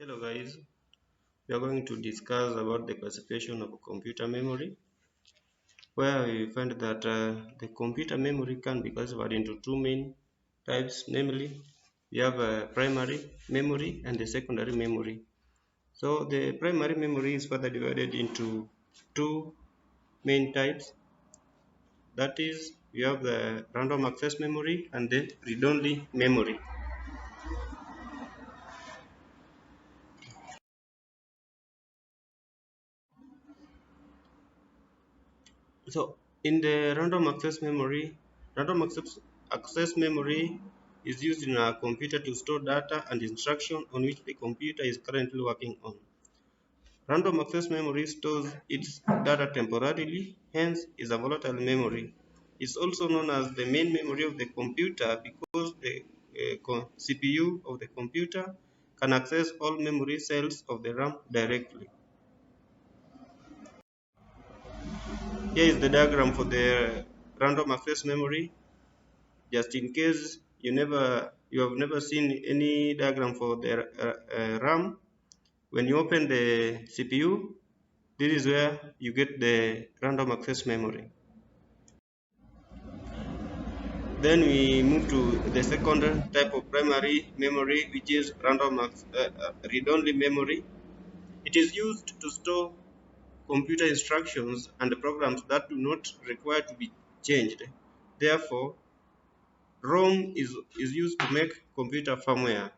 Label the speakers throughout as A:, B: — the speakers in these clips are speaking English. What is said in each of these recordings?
A: Hello guys, we are going to discuss about the classification of computer memory, where we find that the computer memory can be classified into two main types, namely we have a primary memory and a secondary memory. So the primary memory is further divided into two main types, that is we have the random access memory and the read-only memory. So in the random access memory is used in a computer to store data and instruction on which the computer is currently working on. Random access memory stores its data temporarily, hence is a volatile memory. It's also known as the main memory of the computer because the CPU of the computer can access all memory cells of the RAM directly. Here is the diagram for the random access memory. Just in case you have never seen any diagram for the RAM, when you open the CPU, this is where you get the random access memory. Then we move to the second type of primary memory, which is read-only memory. It is used to store computer instructions and programs that do not require to be changed. Therefore, ROM is used to make computer firmware.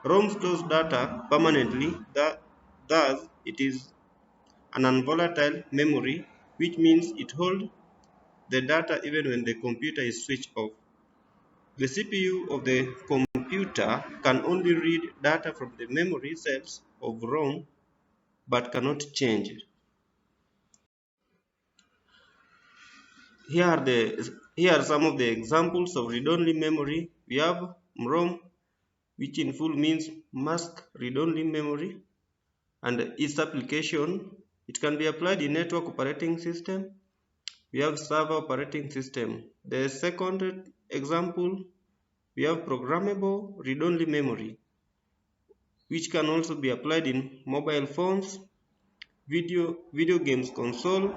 A: ROM stores data permanently, thus it is an unvolatile memory, which means it holds the data even when the computer is switched off. The CPU of the computer can only read data from the memory cells of ROM but cannot change it. Here are some of the examples of read-only memory. We have ROM, which in full means mask read-only memory, and its application. It can be applied in network operating system. We have server operating system. The second example, we have programmable read-only memory, which can also be applied in mobile phones, video games console,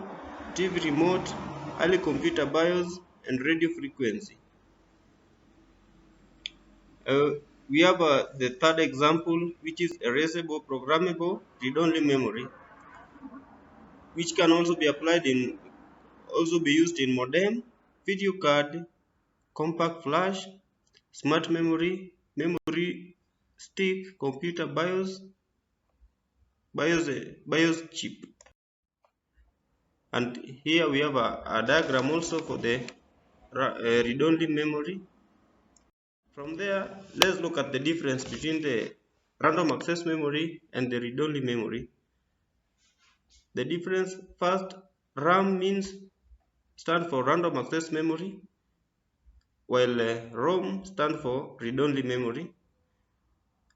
A: TV remote, early computer BIOS, and radio frequency. We have the third example, which is erasable programmable read-only memory, which can also be used in modem, video card, compact flash, smart memory, memory stick, computer BIOS chip. And here we have a diagram also for the read-only memory. From there, let's look at the difference between the random access memory and the read-only memory. The difference, first, RAM stands for random access memory, while ROM stands for read-only memory.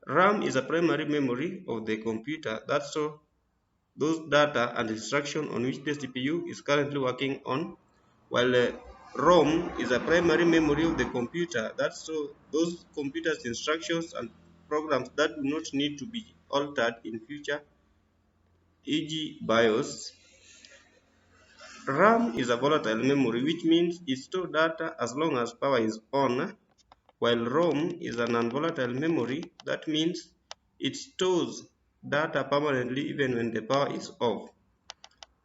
A: RAM is a primary memory of the computer that stores those data and instructions on which the CPU is currently working on, while ROM is a primary memory of the computer that stores those computer's instructions and programs that do not need to be altered in future, e.g. BIOS. RAM is a volatile memory, which means it stores data as long as power is on, while ROM is an non-volatile memory. That means it stores data permanently even when the power is off.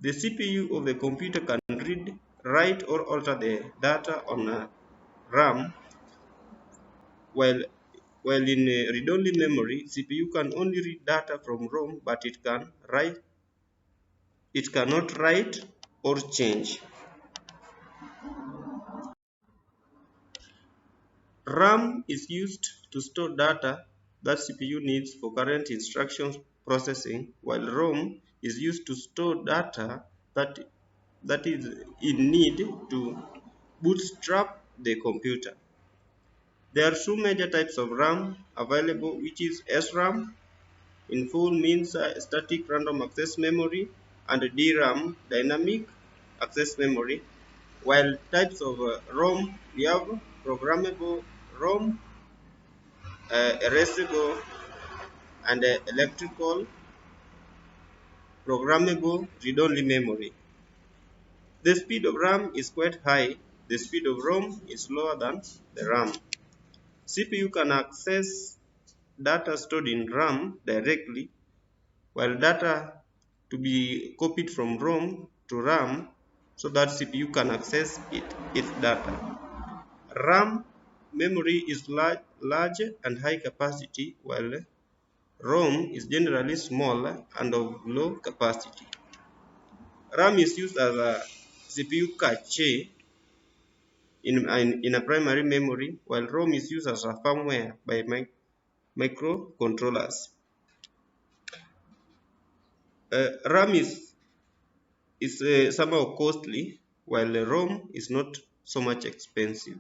A: The CPU of the computer can read, write, or alter the data on RAM, while in read-only memory, CPU can only read data from ROM, but it cannot write or change. RAM is used to store data that CPU needs for current instructions processing, while ROM is used to store data that is in need to bootstrap the computer. There are two major types of RAM available, which is SRAM, in full means static random access memory, and DRAM, dynamic access memory. While types of ROM, we have programmable ROM, erasable, and electrical programmable read-only memory. The speed of RAM is quite high. The speed of ROM is lower than the RAM. CPU can access data stored in RAM directly, while data to be copied from ROM to RAM so that CPU can access its data. RAM memory is large and high capacity, while ROM is generally small and of low capacity. RAM is used as a CPU cache in a primary memory, while ROM is used as a firmware by microcontrollers. RAM is somehow costly, while ROM is not so much expensive.